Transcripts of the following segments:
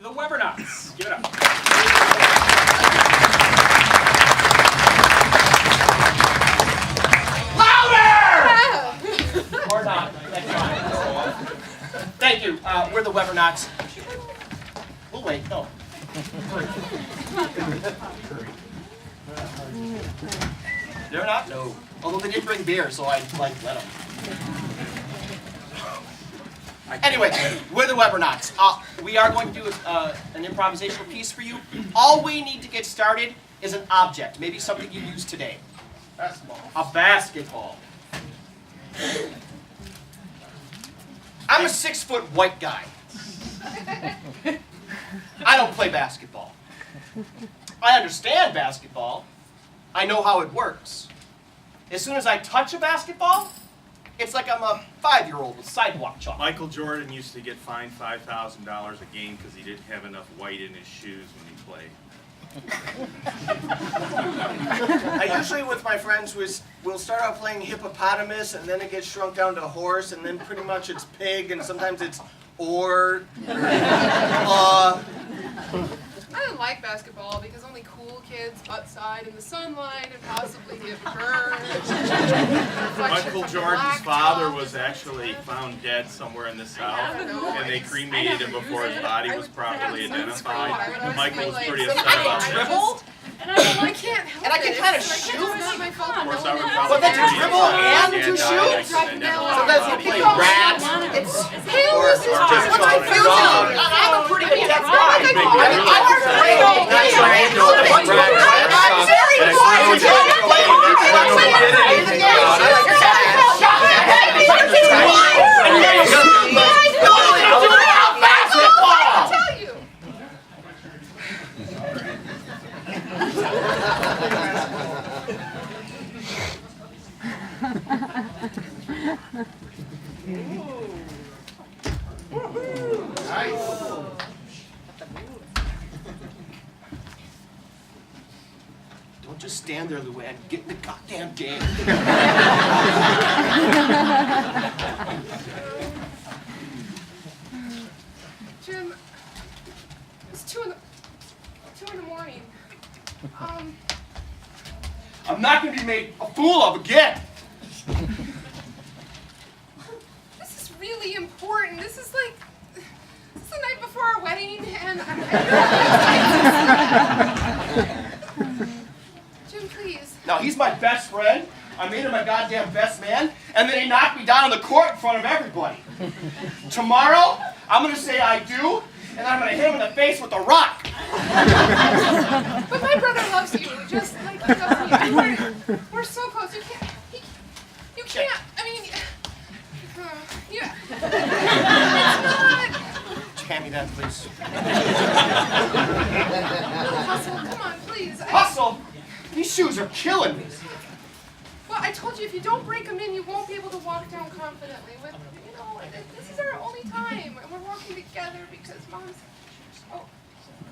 the Webernauts. Give it up. Louder! Or not. That's fine. Thank you. We're the Webernauts. We'll wait. No. They're not? No. Although they did bring beer, so I let them. Anyway, we're the Webernauts. We are going to do an improvisational piece for you. All we need to get started is an object, maybe something you use today. Basketball. A basketball. I'm a 6-foot white guy. I don't play basketball. I understand basketball. I know how it works. As soon as I touch a basketball, it's like I'm a 5-year-old with sidewalk chalk. Michael Jordan used to get fined $5,000 a game because he didn't have enough white in his shoes when he played. I usually, with my friends, we'll start out playing hippopotamus, and then it gets shrunk down to horse, and then pretty much it's pig, and sometimes it's or. I don't like basketball because only cool kids outside in the sunlight and possibly get burned. Michael Jordan's father was actually found dead somewhere in the South, and they cremated him before his body was properly identified. And Michael was pretty upset about that. Dribble? And I can't help it. And I can kind of It's shoot. It's not my fault. Of course, I would No one probably But then to else. dribble and to shoot? Sometimes we play rat. Hey, Lucy, What's confusing? I'm a pretty adept guy. I'm afraid. I'm very I'll tell you. Don't just stand there, Luann. Get in the goddamn game. Jim, it's 2 in the morning. I'm not going to be made a fool of again. This is really important. This is the night before our wedding, and Jim, please. Now, he's my best friend. I made him my goddamn best man, and then he knocked me down on the court in front of everybody. Tomorrow, I'm going to say I do, and I'm going to hit him in the face with a rock. But my brother loves you, just like he loves me. We're so close. You can't. You can't. I mean, yeah. It's not. Hand me that, please. Hustle, come on, please. Hustle? These shoes are killing me. Well, I told you if you don't break them in, you won't be able to walk down confidently. This is our only time, and we're walking together because Mom's. Oh,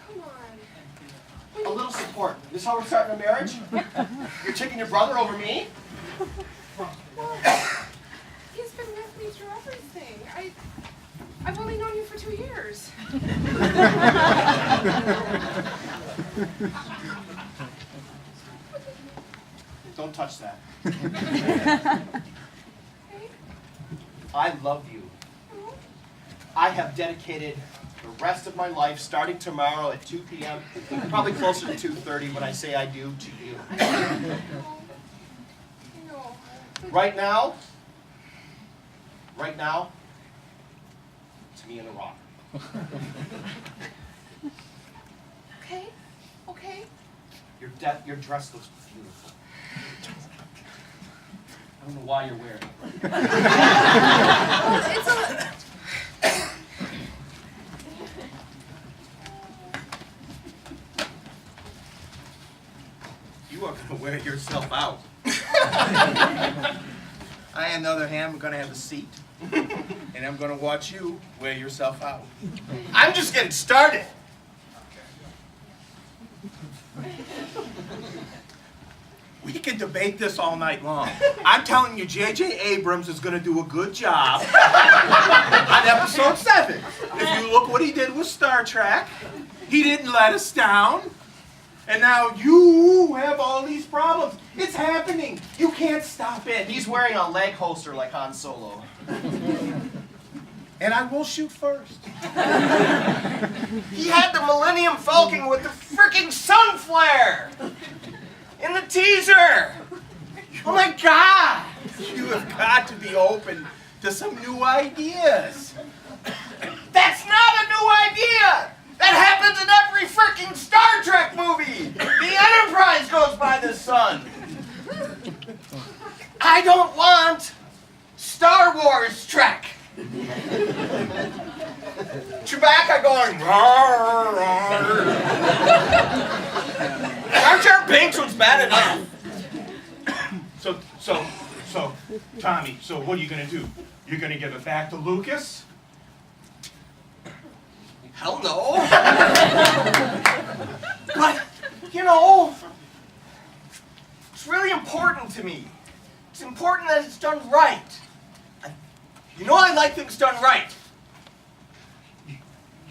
come on. A little support. This is how we're starting a marriage? You're taking your brother over me? Well, he's been with me through everything. I've only known you for 2 years. Don't touch that. Okay? I love you. I have dedicated the rest of my life, starting tomorrow at 2 p.m., probably closer to 2:30 when I say I do to you. No. Right now, it's me and a rock. Okay? Okay? Your dress looks beautiful. I don't know why you're wearing it. Well, it's a... You are going to wear yourself out. I, on the other hand, am going to have a seat, and I'm going to watch you wear yourself out. I'm just getting started. We can debate this all night long. I'm telling you, J.J. Abrams is going to do a good job on episode 7. If you look what he did with Star Trek, he didn't let us down. And now you have all these problems. It's happening. You can't stop it. He's wearing a leg holster like Han Solo. And I will shoot first. He had the Millennium Falcon with the freaking sun flare in the teaser. Oh my God! You have got to be open to some new ideas. That's not a new idea! That happens in every freaking Star Trek movie! The Enterprise goes by the sun! I don't want Star Wars Trek! Chewbacca going rawr, rawr. Jar Jar Binks was bad enough. So, Tommy, so what are you going to do? You're going to give it back to Lucas? Hell no. But, you know, it's really important to me. It's important that it's done right. You know I like things done right.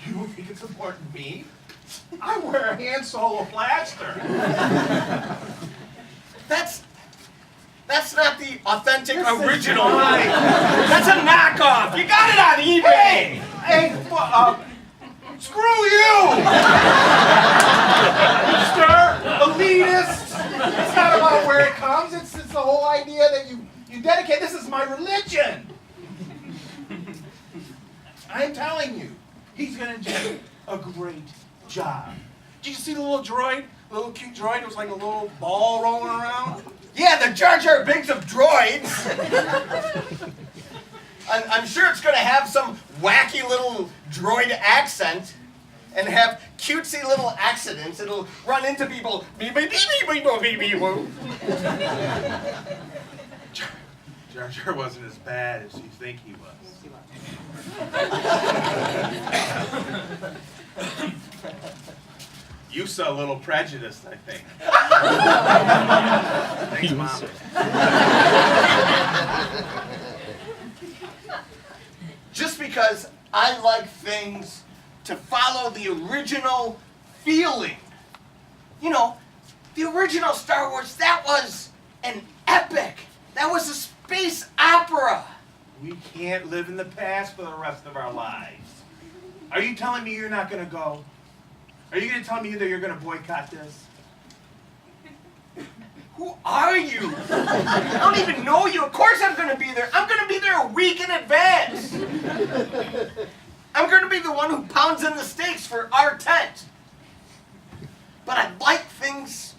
You think it's important to me? I wear a hand solo plaster. That's not the authentic original. That's a knockoff. You got it on eBay. Hey, screw you! Mr. Elitist! It's not about where it comes, it's the whole idea that you dedicate. This is my religion. I'm telling you, he's gonna do a great job. Did you see the little droid? The little cute droid? It was like a little ball rolling around. Yeah, the Jar Jar Binks of droids. I'm sure it's going to have some wacky little droid accent and have cutesy little accidents. It'll run into people. Beep, beep, beep, beep, beep, beep, beep, woo. Jar Jar wasn't as bad as you think he was. You saw a little prejudiced, I think. Thanks, Mom. Just because I like things to follow the original feeling. You know, the original Star Wars, that was an epic. That was a space opera. We can't live in the past for the rest of our lives. Are you telling me you're not going to go? Are you going to tell me that you're going to boycott this? Who are you? I don't even know you. Of course I'm going to be there. I'm going to be there a week in advance. I'm going to be the one who pounds in the steaks for our tent. But I like things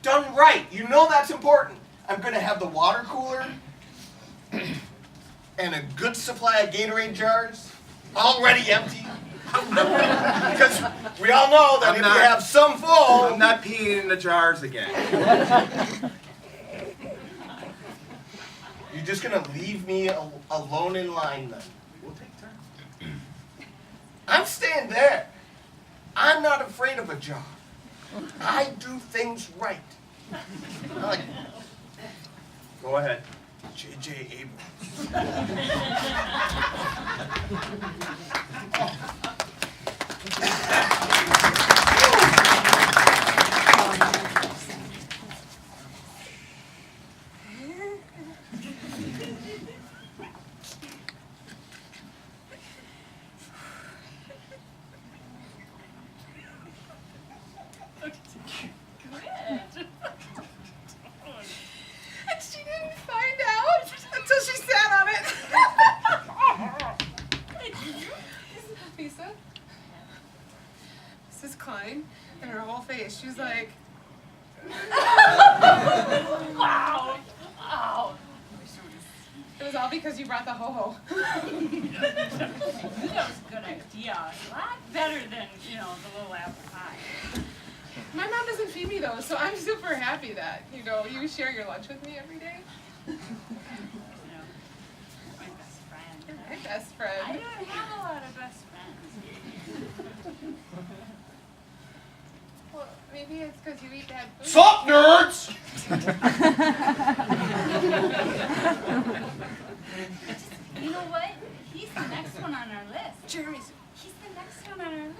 done right. You know that's important. I'm going to have the water cooler and a good supply of Gatorade jars, already empty. Because we all know that if you have some full... I'm not peeing in the jars again. You're just going to leave me alone in line then? We'll take turns. I'm staying there. I'm not afraid of a job. I do things right. I like Go ahead. J.J. Abrams. And she didn't find out until she sat on it. Lisa, Mrs. Klein, and her whole face, she was like, Wow. Wow. it was all because you brought the ho-ho. That was a good idea. A lot better than, the little apple pie. My mom doesn't feed me those, so I'm super happy that, you share your lunch with me every day. My best friend. You're my best I friend. don't have a lot of best friends. Well, maybe it's because you eat bad food. Sup, nerds? You know what? He's the next one one on our list. Jeremy's. He's the next one on our list.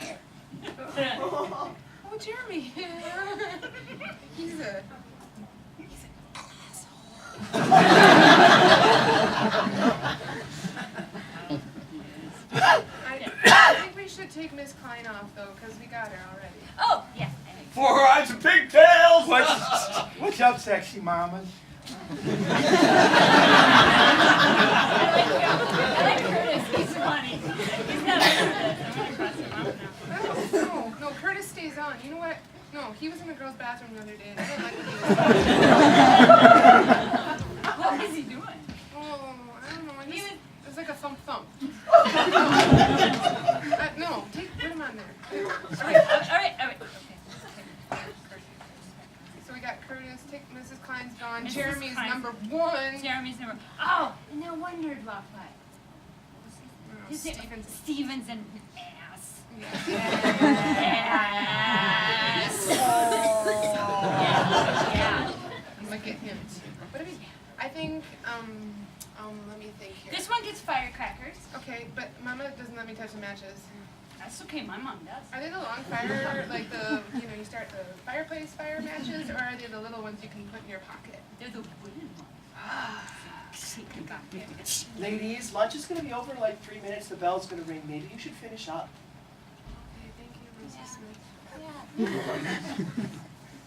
Look. Oh, Jeremy. He's an I think we should take Miss Klein off, though, because we got her already. Oh, yeah. Four eyes and pigtails! What's up, sexy mamas? I like Curtis. He's funny. He's not a Curtis. I'm going to cross him off now. No, Curtis stays on. You know what? No, he was in the girls' bathroom the other day, and I didn't like what he was doing. What is he doing? Oh, I don't know. It was like a thump. No, put him on there. All right. Okay. So we got Curtis, Mrs. Klein's gone, Mrs. Jeremy's Klein's- number 1. Jeremy's number. Oh, and now one nerd walked by. His name- Stevenson. Stevenson. Ass. Yeah. Ass. Yeah. Look at him. What do we? I think. Let me think here. This one gets firecrackers. Okay, but Mama doesn't let me touch the matches. That's okay. My mom does. Are they the long fire, like you start the fireplace fire matches, or are they the little ones you can put in your pocket? They're the wooden ones. Ladies, lunch is going to be over in like 3 minutes. The bell's going to ring. Maybe you should finish up. Okay, thank you, Mrs. Smith.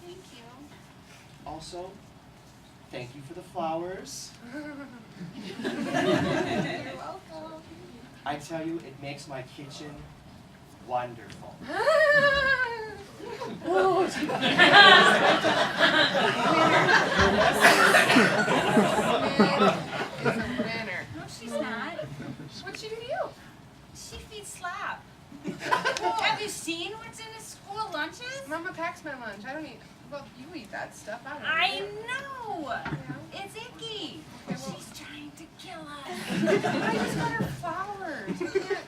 Thank you. Also, thank you for the flowers. You're welcome. I tell you, it makes my kitchen wonderful. Is a winner. No, she's not. What'd she do to you? She feeds slap. Have you seen what's in his school lunches? Mama packs my lunch. I don't eat. Well, you eat that stuff. I don't I eat it. know. Yeah. It's icky. Okay, well- She's trying to kill us. I just got her flowers.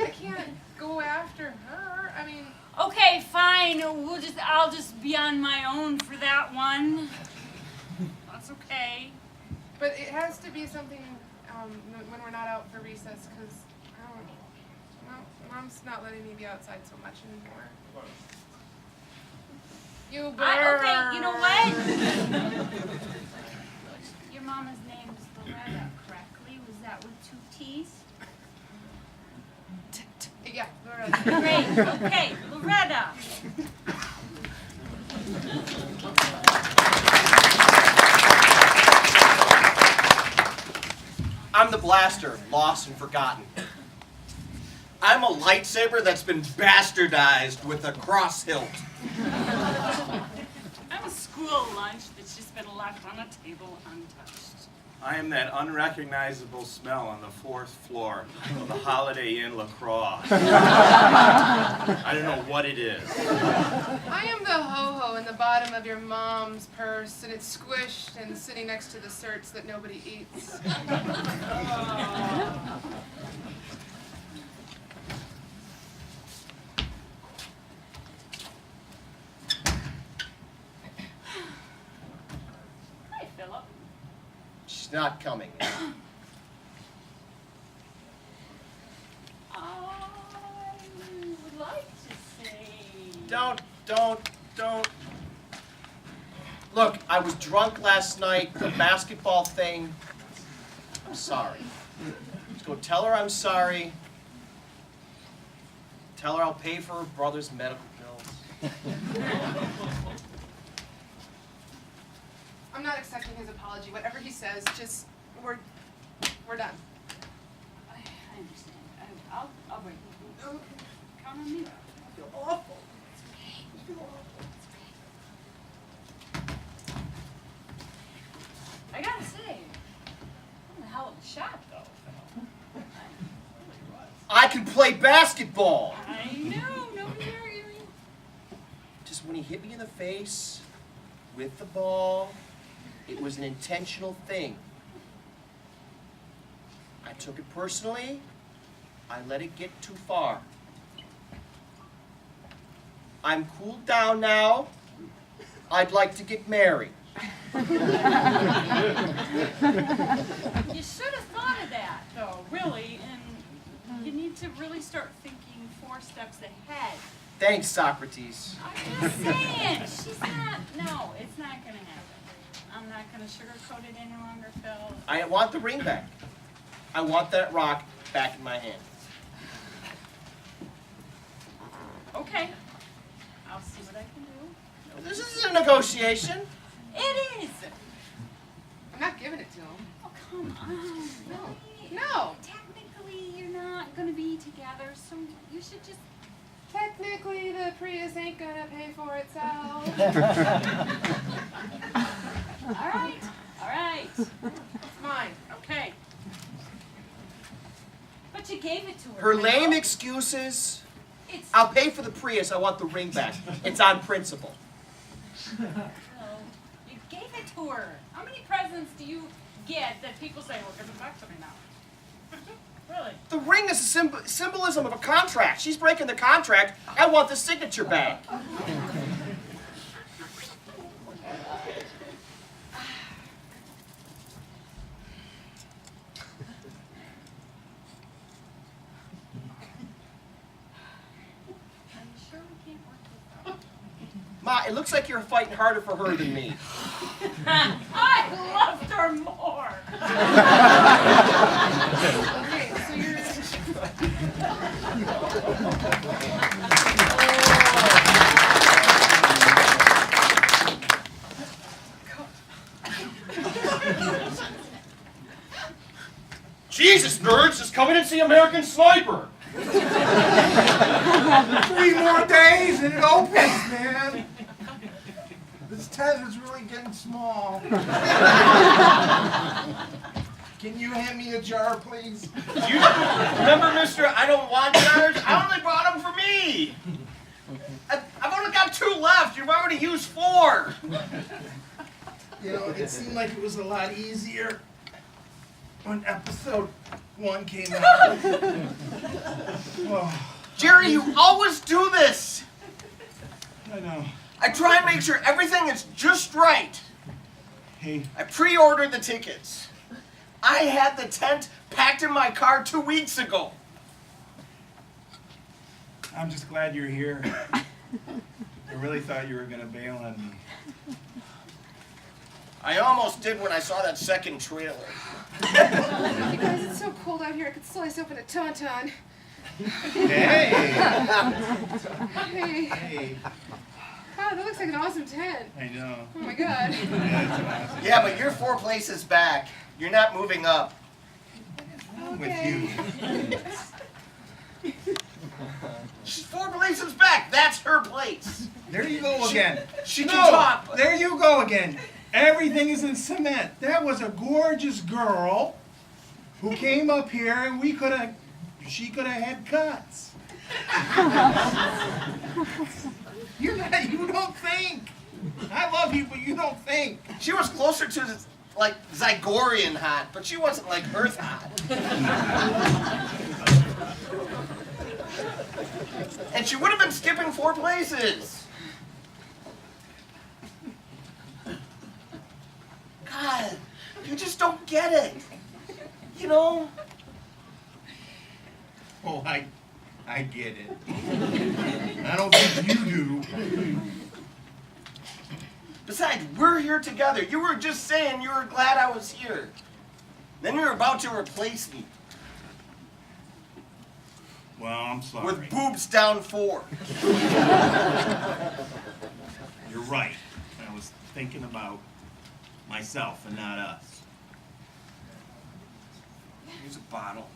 I can't go after her. I mean, Okay, fine. I'll just be on my own for that one. That's okay. but it has to be something when we're not out for recess, because Mom's not letting me be outside so much anymore. You Okay, you know what? Your mama's name is Loretta, correctly? Was that with 2 T's? Yeah, Laura. Great. Okay, Loretta. I'm the blaster, lost and forgotten. I'm a lightsaber that's been bastardized with a cross hilt. I'm a school lunch that's just been left on a table untouched. I am that unrecognizable smell on the 4th floor of the Holiday Inn La Crosse. I don't know what it is. I am the ho-ho in the bottom of your mom's purse, and it's squished and sitting next to the certs that nobody eats. Hi, Philip. She's not coming. I would like to say... Don't. Look, I was drunk last night, the basketball thing. I'm sorry. Just go tell her I'm sorry. Tell her I'll pay for her brother's medical bills. I'm not accepting his apology. Whatever he says, just we're done. I understand. I'll break it. Okay. Count on me. I feel awful. I gotta say, I'm a hell of a shot, though. I can play basketball! I know, nobody's arguing. Just when he hit me in the face with the ball, it was an intentional thing. I took it personally. I let it get too far. I'm cooled down now. I'd like to get married. You should have thought of that, though, really, and to really start thinking 4 steps ahead. Thanks, Socrates. I'm just saying, she's not, no, it's not gonna happen. I'm not gonna sugarcoat it any longer, Phil. I want the ring back. I want that rock back in my hand. Okay, I'll see what I can do. This is a negotiation. It is! I'm not giving it to him. Oh, come on. No. Really? No. Technically, you're not gonna be together, so you should just... Technically, the Prius ain't gonna pay for itself. All right. It's mine. Okay. But you gave it to her. Her Phil. lame excuses. It's... I'll pay for the Prius. I want the ring back. It's on principle. Phil, you gave it to her. How many presents do you get that people say, well, give it back to me now? Really? The ring is a symbolism of a contract. She's breaking the contract. I want the signature back. Are you sure we can't work this out? Ma, it looks like you're fighting harder for her than me. I loved her more. Okay, so you're... Jesus, nerds, just come in and see American Sniper. 3 more days and it opens, man. This tent is really getting small. Can you hand me a jar, please? You remember, Mr. I don't want jars? I only brought them for me. I've only got 2 left. You've already used 4. You know, it seemed like it was a lot easier when episode 1 came out. Oh, Jerry, you always do this. I know. I try and make sure everything is just right. Hey, I pre-ordered the tickets. I had the tent packed in my car 2 weeks ago. I'm just glad you're here. I really thought you were going to bail on me. I almost did when I saw that second trailer. You guys, it's so cold out here, I could slice open a tauntaun. Hey! Hey. Hey, Wow, that looks like an awesome tent. I know. Oh my god. Yeah, it's awesome. Yeah, but you're 4 places back. You're not moving up. With you. She's 4 places back. That's her place. There you go again. She can talk. There you go again. Everything is in cement. That was a gorgeous girl who came up here and she could have had cuts. You don't think. I love you, but you don't think. She was closer to like Zygorian hot, but she wasn't like Earth hot. And she would have been skipping 4 places. God, you just don't get it. You know? Oh, I get it. I don't think you do. Besides, we're here together. You were just saying you were glad I was here. Then you were about to replace me Well, I'm sorry. with boobs down 4. You're right. I was thinking about myself and not us. Here's a bottle.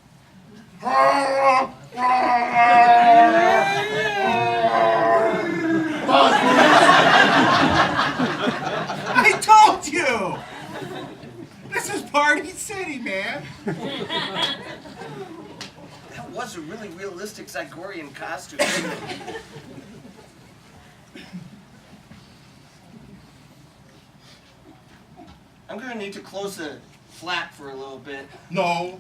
I told you! This is Party City, man. That was a really realistic Zygorian costume. I'm gonna need to close the flap for a little bit. No.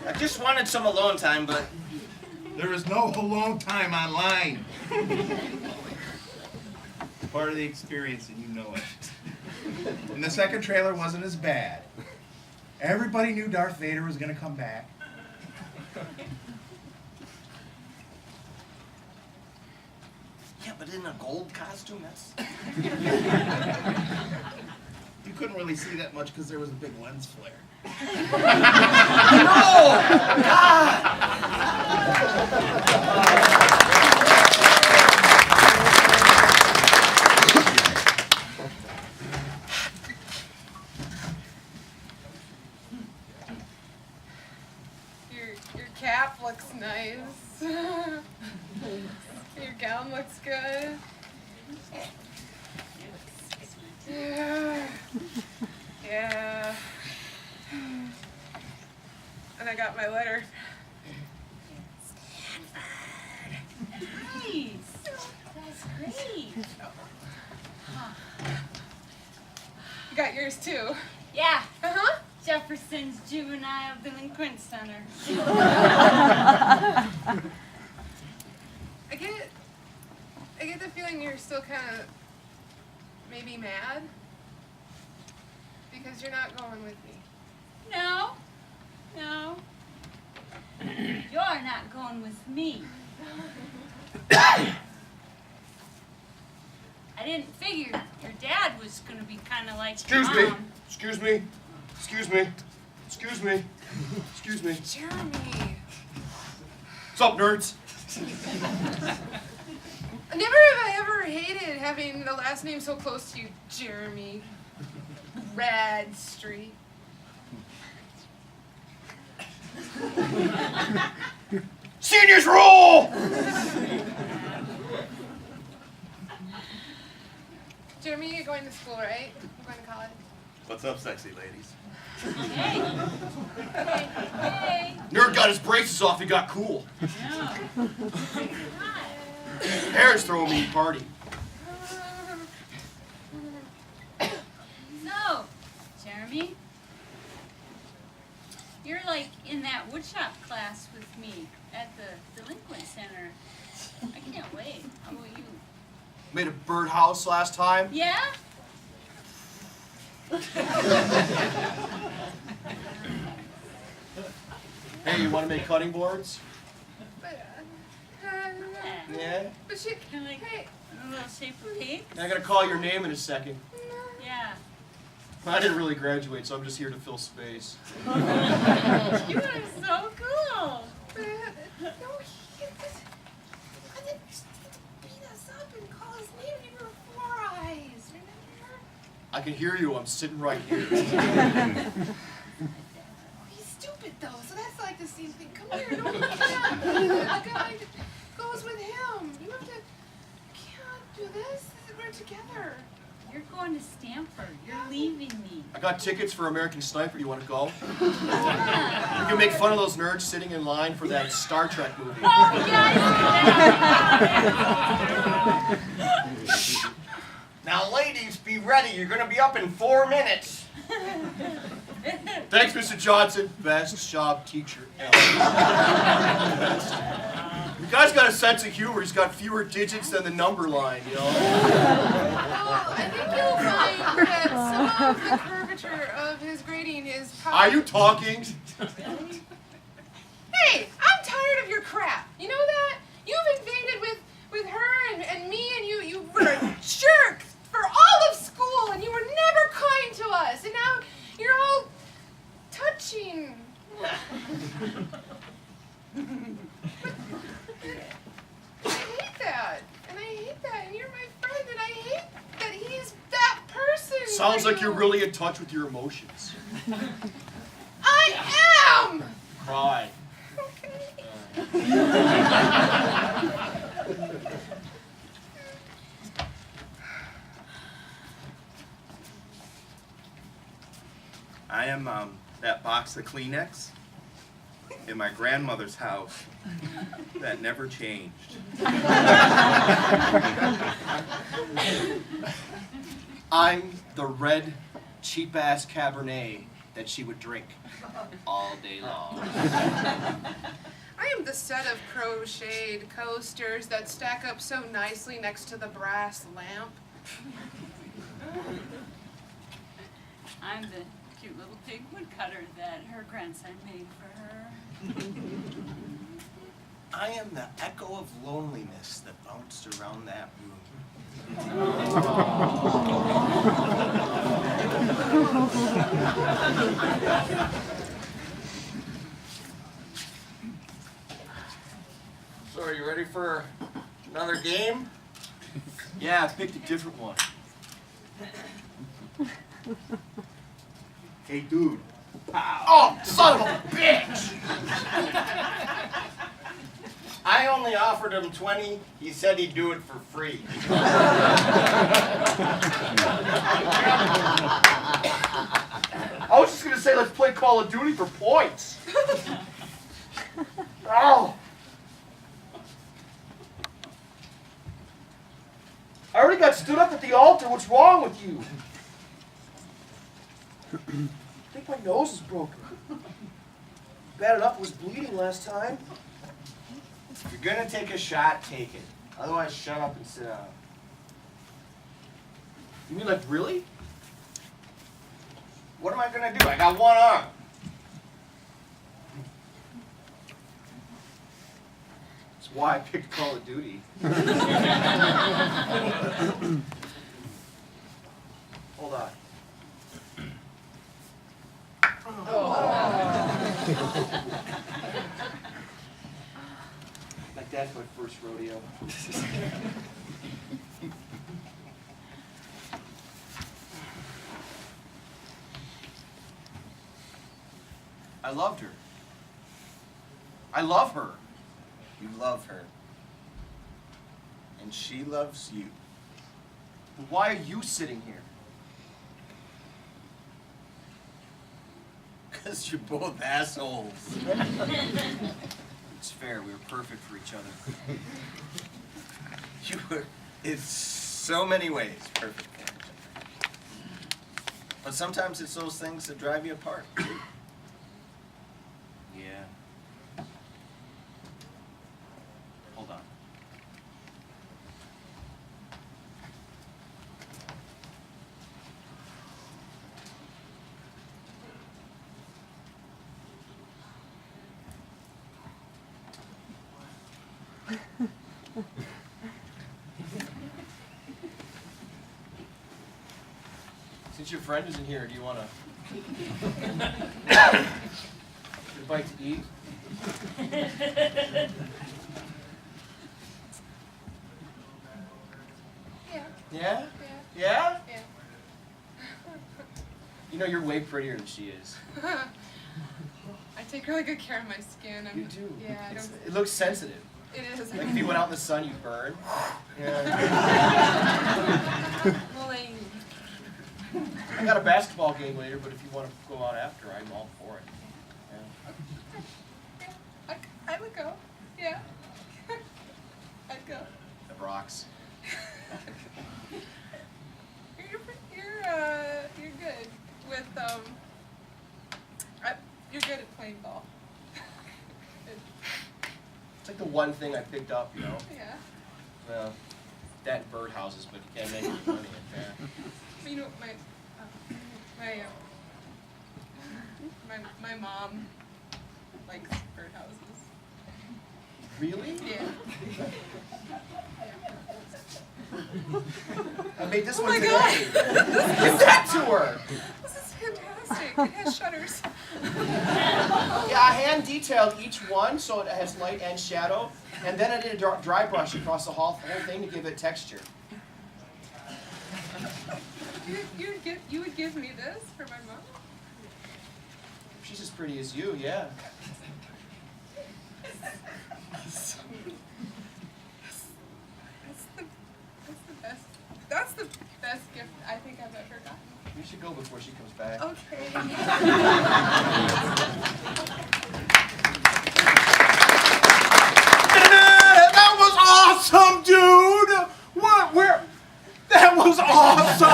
I just wanted some alone time, but There is no alone time online. Part of the experience, and you know it. And the second trailer wasn't as bad. Everybody knew Darth Vader was going to come back. Yeah, but in a gold costume, that's... You couldn't really see that much because there was a big lens flare. No! Your cap looks nice. Your gown looks good. Yeah. Yeah. And I got my letter. Nice. That's great. You got yours too. Yeah. Uh-huh. Jefferson's Juvenile Delinquent Center. I get the feeling you're still kind of maybe mad because you're not going with me. No. No. You're not going with me. I didn't figure your dad was going to be kind of like Excuse Mom. me. Excuse me. Excuse me. Excuse me. Excuse me. Jeremy. What's up, nerds? Never have I ever hated having the last name so close to you, Jeremy. Bradstreet. Seniors rule! Jeremy, you're going to school, right? You're going to college? What's up, sexy ladies? Hey. Hey. Hey. Nerd got his braces off, he got cool. No. Hair's throwing me a party. So, Jeremy, you're like in that woodshop class with me at the delinquent center. I can't wait. How about you? Made a birdhouse last time. Yeah? Hey, you want to make cutting boards? Yeah? But she, Kinda like hey, a little shape of pig? I gotta call your name in a second. Yeah. I didn't really graduate, so I'm just here to fill space. You are so cool. no, he just beat us up and call his name and you were 4 eyes, remember? I can hear you, I'm sitting right here. He's stupid though, so that's like the same thing. Come here, don't the guy goes with him. You have to, can't do this. We're together. You're going to Stanford. You're leaving me. I got tickets for American Sniper, you wanna go? Yeah. You can make fun of those nerds sitting in line for that Star Trek movie. Oh, yes. Now ladies, be ready, you're gonna be up in 4 minutes. Thanks, Mr. Johnson. Best job teacher ever. Best. The guy's got a sense of humor. He's got fewer digits than the number line, you know? Well, I think you'll find that some of the curvature of his grading is probably... Are you talking? Hey, I'm tired of your crap. You know that? You've invaded with her and me, and you were a jerk for all of school, and you were never kind to us, and now you're all touching. I hate that, and I hate that, and you're my friend, and I hate that he's that person. Sounds for like you're you. really in touch with your emotions. I am. Cry. I am that box of Kleenex in my grandmother's house that never changed. I'm the red, cheap-ass Cabernet that she would drink all day long. I am the set of crocheted coasters that stack up so nicely next to the brass lamp. I'm the cute little pig woodcutter that her grandson made for her. I am the echo of loneliness that bounced around that room. So are you ready for another game? Yeah, I picked a different one. Hey, dude. Oh, son of a bitch! I only offered him 20. He said he'd do it for free. I was just gonna say, let's play Call of Duty for points. Oh. I already got stood up at the altar. What's wrong with you? I think my nose is broken. Bad enough it was bleeding last time. If you're gonna take a shot, take it. Otherwise, shut up and sit down. You mean like really? What am I gonna do? I got one arm. That's why I picked Call of Duty. Hold on. Like that's my first rodeo. I loved her. I love her. You love her. And she loves you. Why are you sitting here? Because you're both assholes. It's fair. We were perfect for each other. You were, in so many ways, perfect for each other. But sometimes it's those things that drive you apart. Yeah. Hold on. Since your friend isn't here, do you want to a bite to eat? Yeah. Yeah? Yeah. Yeah? Yeah. You know, you're way prettier than she is. I take really good care of my skin. You do. Yeah, I It's- don't. it looks sensitive. It is. Like if you went out in the sun, you'd burn. Yeah. Well, I got a basketball game later, but if you want to go out after, I'm all for it. Yeah. I would go. Yeah. I'd go. That rocks. You're good with you're good at playing ball. It's like the one thing I picked up, you know. Yeah. Well, that and birdhouses, but you can't make any money at that. You know my mom likes birdhouses. Really? Yeah. I made this Oh one my today. God. Give that to her. This is fantastic. It has shutters. Yeah, I hand detailed each one so it has light and shadow, and then I did a dry brush across the whole thing to give it texture. You would give me this for my mom? If she's as pretty as you, yeah. That's the best gift I think I've ever gotten. You should go before she comes back. Okay. That was awesome, dude! What? Where? That was awesome!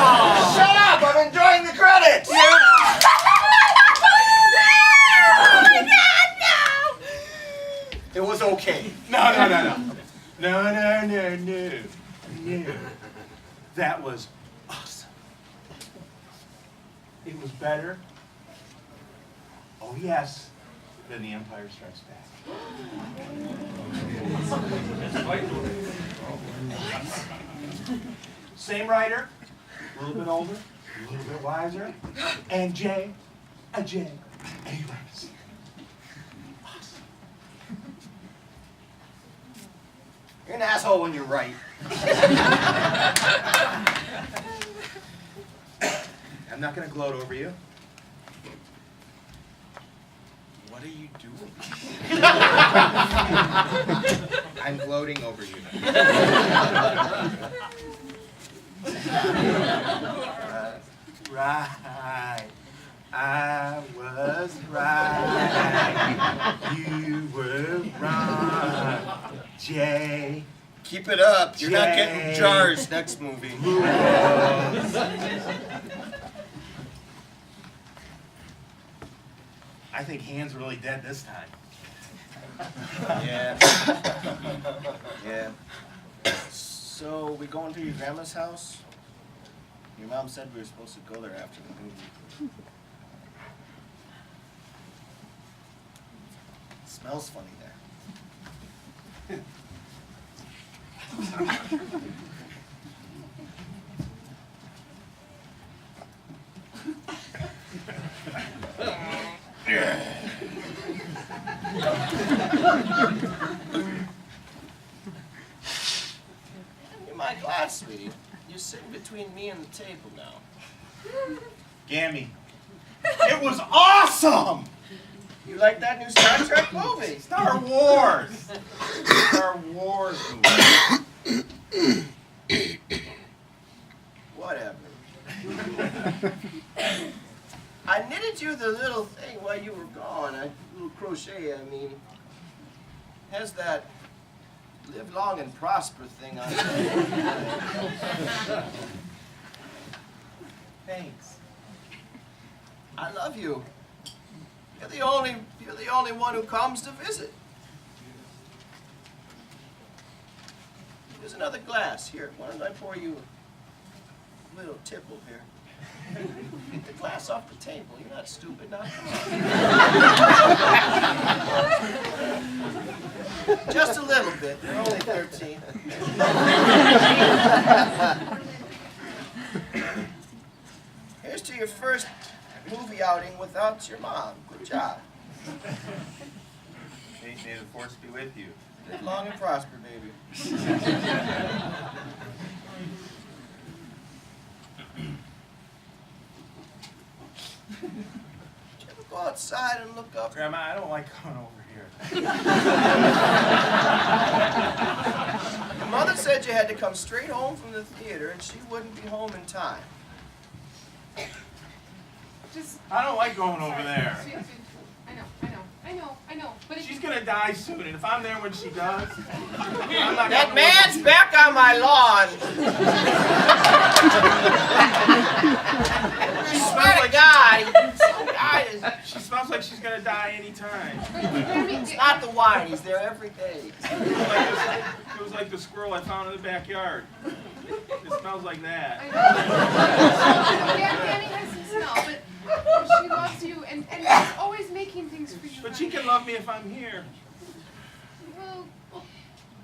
Shut up! I'm enjoying the credits! It was okay. No. That was awesome. It was better Oh yes, then The Empire Strikes Back. Same writer, a little bit older, a little bit wiser, and J. Abrams. Awesome. You're an asshole when you're right. I'm not going to gloat over you. What are you doing? I'm gloating over you. Right. I was right. You were wrong. Jay. Keep it up. You're not Jay. getting jars next movie. I think Han's really dead this time. Yeah. Yeah. So, we going to your grandma's house? Your mom said we were supposed to go there after the movie. It smells funny there. You're my glass, sweetie. You're sitting between me and the table now. Gammy. It was awesome! You like that new Star Trek movie? Star Wars! Star Wars movie. Whatever. I knitted you the little thing while you were gone. A little crochet, I mean. Has that live long and prosper thing on it. Thanks. I love you. You're the only one who comes to visit. Here's another glass. Here, why don't I pour you a little tipple here? Get the glass off the table. You're not stupid, now. Come on. Just a little bit. You're only 13. Here's to your first movie outing without your mom. Good job. May the force be with you. Live long and prosper, baby. Did you ever go outside and look up? Grandma, I don't like coming over here. Your mother said you had to come straight home from the theater and she wouldn't be home in time. Just. I don't like going over there. I know. But She's gonna die soon, and if I'm there when she does, I'm not That gonna man's back on my lawn. I swear to God, some guy is. She smells like she's gonna die anytime. It's not the wine. He's there every day. It was like the squirrel I found in the backyard. It smells like that. I know. Danny has some smell, but she loves you and she's always making things for you. But she can love me if I'm here. Well,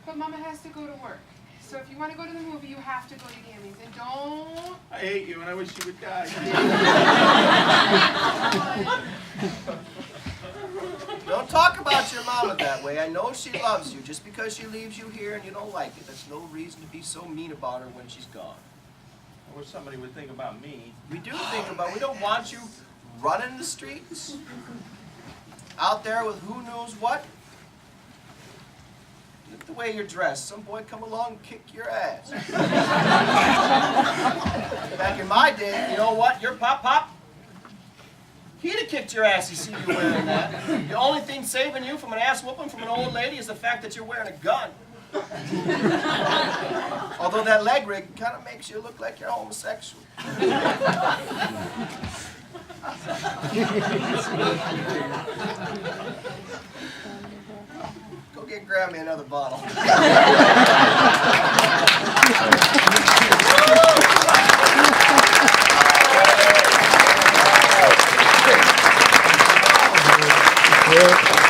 but Mama has to go to work. So if you want to go to the movie, you have to go to Gammy's. And don't... I hate you, and I wish you would die. Don't talk about your mama that way. I know she loves you. Just because she leaves you here and you don't like it, that's no reason to be so mean about her when she's gone. I wish somebody would think about me. We do think about. We don't want you running the streets, out there with who knows what. Look the way you're dressed. Some boy come along and kick your ass. Back in my day, you know what? Your pop. He'd have kicked your ass. You see you wearing that. The only thing saving you from an ass whooping from an old lady is the fact that you're wearing a gun. Although that leg rig kind of makes you look like you're homosexual. Go get Grammy another bottle. Yeah.